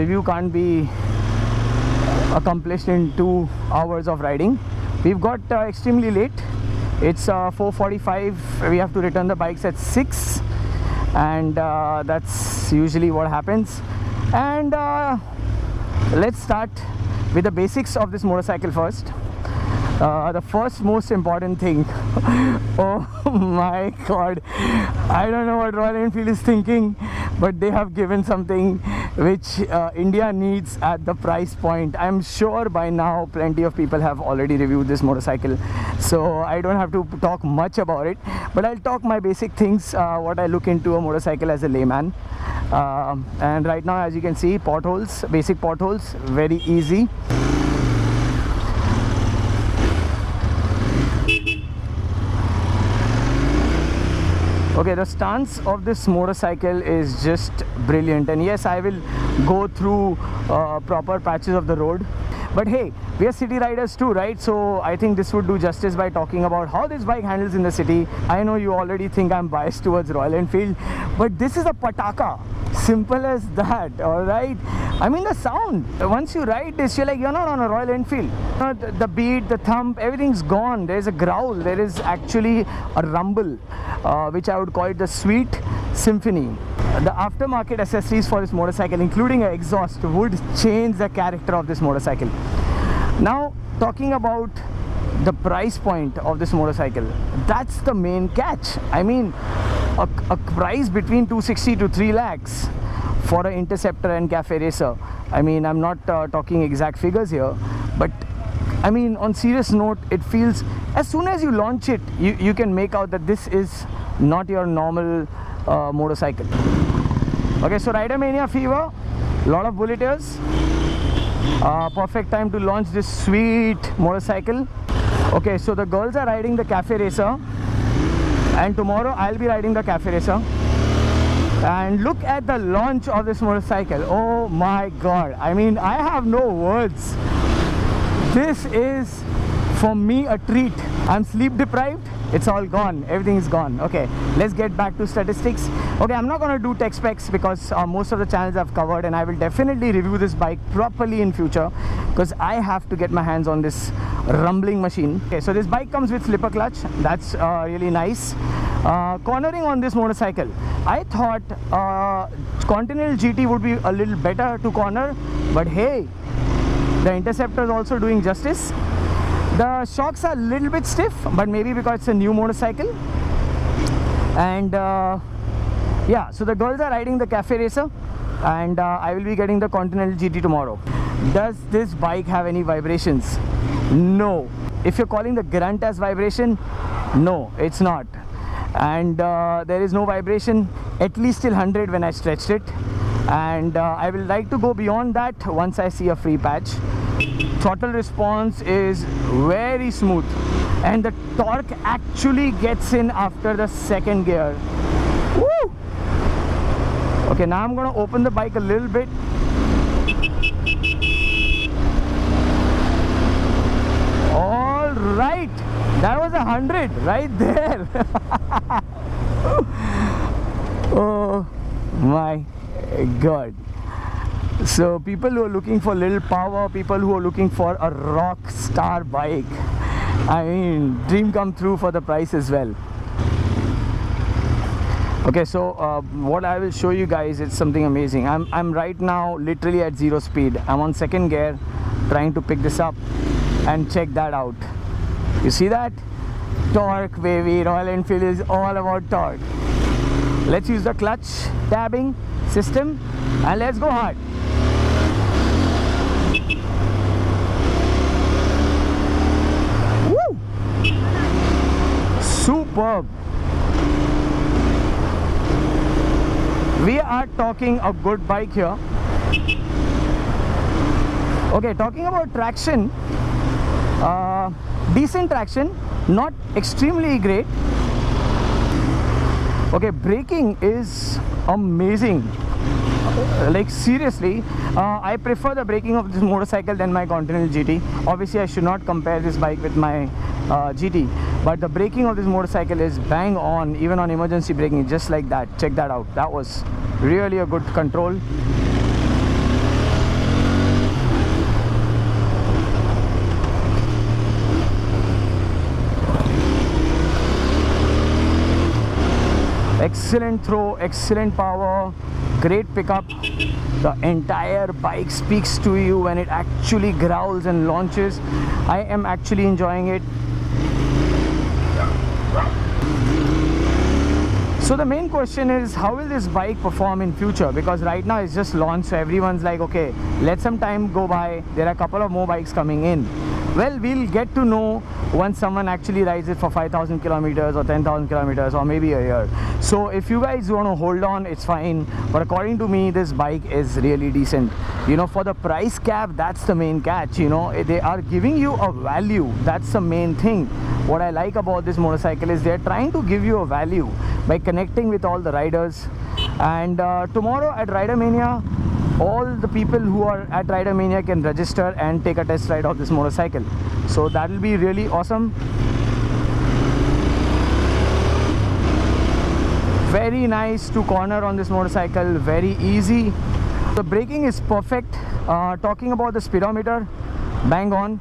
review can't be accomplished in 2 hours of riding. We've got extremely late. It's 4:45. We have to return the bikes at 6, and that's usually what happens. And let's start with the basics of this motorcycle first. The first most important thing, oh my god, I don't know what Royal Enfield is thinking, but they have given something which India needs at the price point. I'm sure by now plenty of people have already reviewed this motorcycle, so I don't have to talk much about it, but I'll talk my basic things, what I look into a motorcycle as a layman. And right now, as you can see, potholes, basic potholes, very easy. Okay, the stance of this motorcycle is just brilliant, and yes, I will go through proper patches of the road, but hey, we are city riders too, right? So I think this would do justice by talking about how this bike handles in the city. I know you already think I'm biased towards Royal Enfield, but this is a pataka, simple as that. All right, I mean, the sound, once you ride this, you're like, you're not on a Royal Enfield. The beat, the thump, everything's gone. There's a growl, there is actually a rumble, which I would call it the sweet symphony. The aftermarket accessories for this motorcycle, including an exhaust, would change the character of this motorcycle. Now, talking about the price point of this motorcycle, that's the main catch. I mean, a price between 260 to 3 lakhs for an Interceptor and Cafe Racer. I mean, I'm not talking exact figures here, but I mean, on serious note, it feels, as soon as you launch it, you can make out that this is not your normal motorcycle. Okay, so Rider Mania fever, lot of bullet ears. Perfect time to launch this sweet motorcycle. Okay, so the girls are riding the Cafe Racer, and tomorrow I'll be riding the Cafe Racer. And look at the launch of this motorcycle. Oh my god, I mean, I have no words. This is, for me, a treat. I'm sleep deprived. It's all gone. Everything is gone. Okay, let's get back to statistics. Okay, I'm not going to do tech specs because most of the channels I've covered, and I will definitely review this bike properly in future because I have to get my hands on this rumbling machine. Okay, so this bike comes with slipper clutch. That's really nice. Cornering on this motorcycle, I thought Continental GT would be a little better to corner, but hey, the Interceptor is also doing justice. The shocks are a little bit stiff, but maybe because it's a new motorcycle. And yeah, so the girls are riding the Cafe Racer, and I will be getting the Continental GT tomorrow. Does this bike have any vibrations? No. If you're calling the grunt as vibration, no, it's not. And there is no vibration, at least till 100 when I stretched it. And I will like to go beyond that once I see a free patch. Throttle response is very smooth, and the torque actually gets in after the second gear. Woo! Okay, now I'm going to open the bike a little bit. All right, that was 100 right there. Oh my god. So people who are looking for little power, people who are looking for a rock star bike, I mean, dream come true for the price as well. Okay, so what I will show you guys is something amazing. I'm right now literally at 0 speed. I'm on second gear trying to pick this up, and check that out. You see that? Torque, baby. Royal Enfield is all about torque. Let's use the clutch tabbing system and let's go hard. Woo! Superb. We are talking a good bike here. Okay, talking about traction, decent traction, not extremely great. Okay, braking is amazing. Like seriously, I prefer the braking of this motorcycle than my Continental GT. Obviously, I should not compare this bike with my GT, but the braking of this motorcycle is bang on, even on emergency braking, just like that. Check that out. That was really a good control. excellent throw, excellent power, great pickup. The entire bike speaks to you when it actually growls and launches. I am actually enjoying it. So the main question is, how will this bike perform in future? Because right now it's just launched, so everyone's like, okay, let some time go by. There are a couple of more bikes coming in. Well, we'll get to know once someone actually rides it for 5,000 kilometers or 10,000 kilometers or maybe a year. So if you guys want to hold on, it's fine. But according to me, this bike is really decent. You know, for the price cap, that's the main catch. You know, they are giving you a value. That's the main thing. What I like about this motorcycle is they're trying to give you a value by connecting with all the riders. And tomorrow at Rider Mania, all the people who are at Rider Mania can register and take a test ride of this motorcycle. So that will be really awesome. Very nice to corner on this motorcycle, very easy. The braking is perfect. Talking about the speedometer, bang on,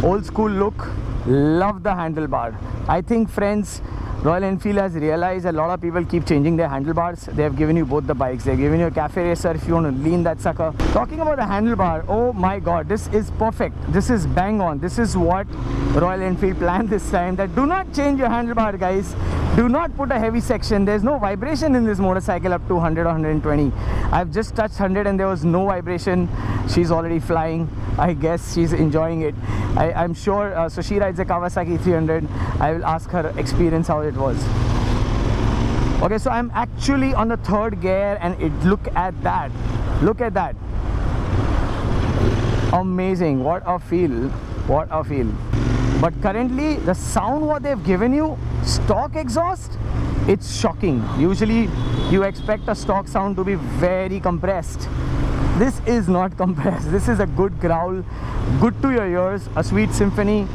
old school look. Love the handlebar. I think, friends, Royal Enfield has realized a lot of people keep changing their handlebars. They have given you both the bikes. They have given you a cafe racer if you want to lean that sucker. Talking about the handlebar, oh my god, this is perfect. This is bang on. This is what Royal Enfield planned this time. That do not change your handlebar, guys. Do not put a heavy section. There's no vibration in this motorcycle up to 100 or 120. I've just touched 100 and there was no vibration. She's already flying. I guess she's enjoying it. I'm sure. So she rides a Kawasaki 300. I will ask her experience how it was. Okay, so I'm actually on the third gear and look at that. Look at that. Amazing. What a feel. What a feel. But currently the sound what they've given you, stock exhaust, it's shocking. Usually you expect a stock sound to be very compressed. This is not compressed. This is a good growl, good to your ears, a sweet symphony,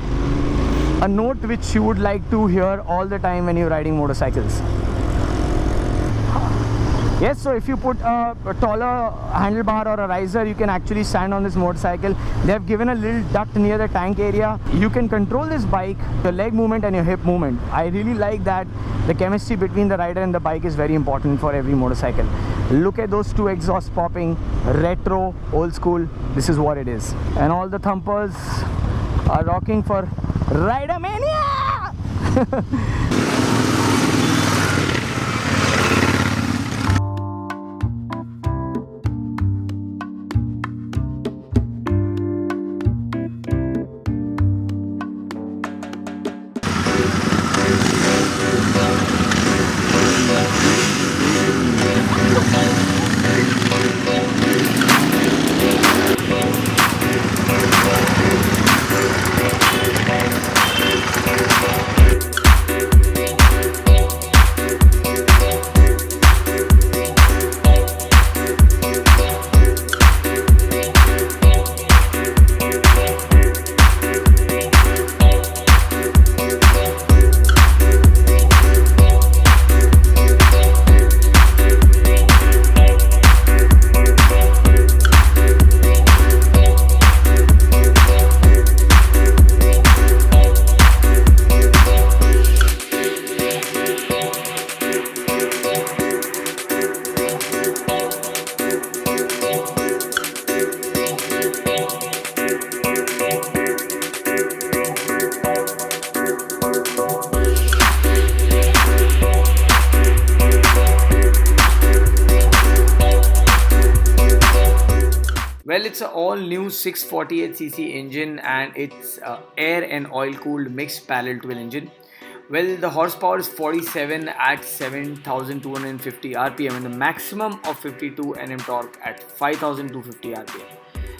a note which you would like to hear all the time when you're riding motorcycles. Yes, so if you put a taller handlebar or a riser, you can actually stand on this motorcycle. They have given a little duct near the tank area. You can control this bike, your leg movement and your hip movement. I really like that. The chemistry between the rider and the bike is very important for every motorcycle. Look at those two exhausts popping, retro, old school. This is what it is. And all the thumpers are rocking for Rider Mania! Well, it's an all-new 648cc engine and it's air and oil-cooled mixed parallel twin engine. Well, the horsepower is 47 at 7,250 RPM and the maximum of 52 Nm torque at 5,250 RPM.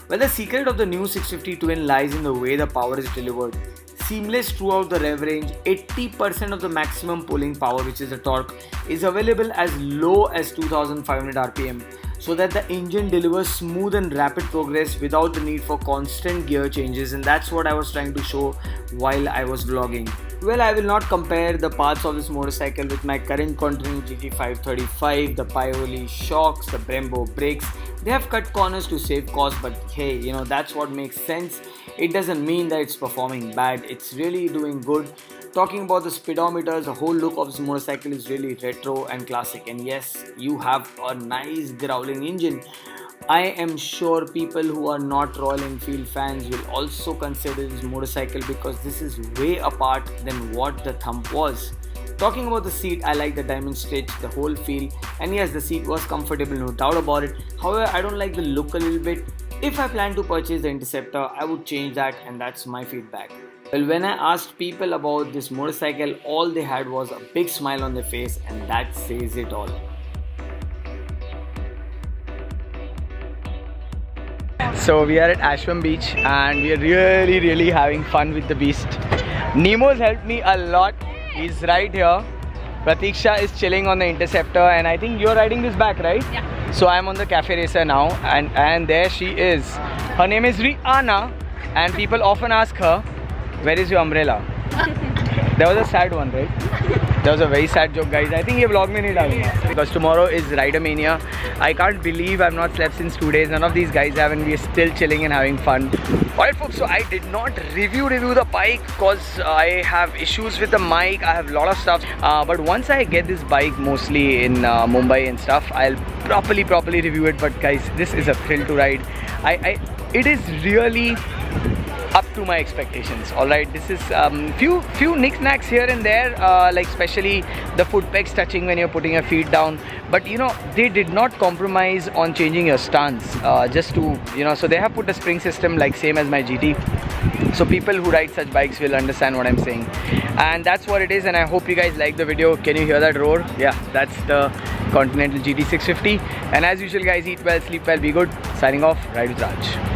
Well, the secret of the new 650 twin lies in the way the power is delivered. Seamless throughout the rev range, 80% of the maximum pulling power, which is the torque, is available as low as 2,500 RPM, so that the engine delivers smooth and rapid progress without the need for constant gear changes, and that's what I was trying to show while I was vlogging. Well, I will not compare the parts of this motorcycle with my current Continental Gt 535, the Pioli shocks, the Brembo brakes. They have cut corners to save cost, but hey, that's what makes sense. It doesn't mean that it's performing bad. It's really doing good. Talking about the speedometers, the whole look of this motorcycle is really retro and classic, and yes, you have a nice growling engine. I am sure people who are not Royal Enfield fans will also consider this motorcycle because this is way apart than what the Thump was. Talking about the seat, I like the diamond stitch, the whole feel, and yes, the seat was comfortable, no doubt about it. However, I don't like the look a little bit. If I plan to purchase the Interceptor, I would change that, and that's my feedback. Well, when I asked people about this motorcycle, all they had was a big smile on their face, and that says it all. So we are at Ashram Beach and we are really having fun with the beast. Nemo's helped me a lot. He's right here. Pratiksha is chilling on the Interceptor and I think you're riding this back, right? Yeah. So I'm on the Cafe Racer now and there she is. Her name is Rihanna and people often ask her, where is your umbrella? That was a sad one, right? That was a very sad joke, guys. I think ये vlog में नहीं डालूंगा because tomorrow is Rider Mania. I can't believe I've not slept since 2 days. None of these guys have, and we're still chilling and having fun. Alright, folks. So I did not review the bike because I have issues with the mic. I have a lot of stuff. But once I get this bike, mostly in Mumbai and stuff, I'll properly review it. But guys, this is a thrill to ride. It is really up to my expectations. Alright, this is few knickknacks here and there, like especially the foot pegs touching when you're putting your feet down, but you know, they did not compromise on changing your stance, just to, you know, so they have put a spring system like same as my GT, so people who ride such bikes will understand what I'm saying, and that's what it is. And I hope you guys like the video. Can you hear that roar? Yeah, that's the Continental GT 650. And as usual guys, eat well, sleep well, be good. Signing off, Ride with Raj.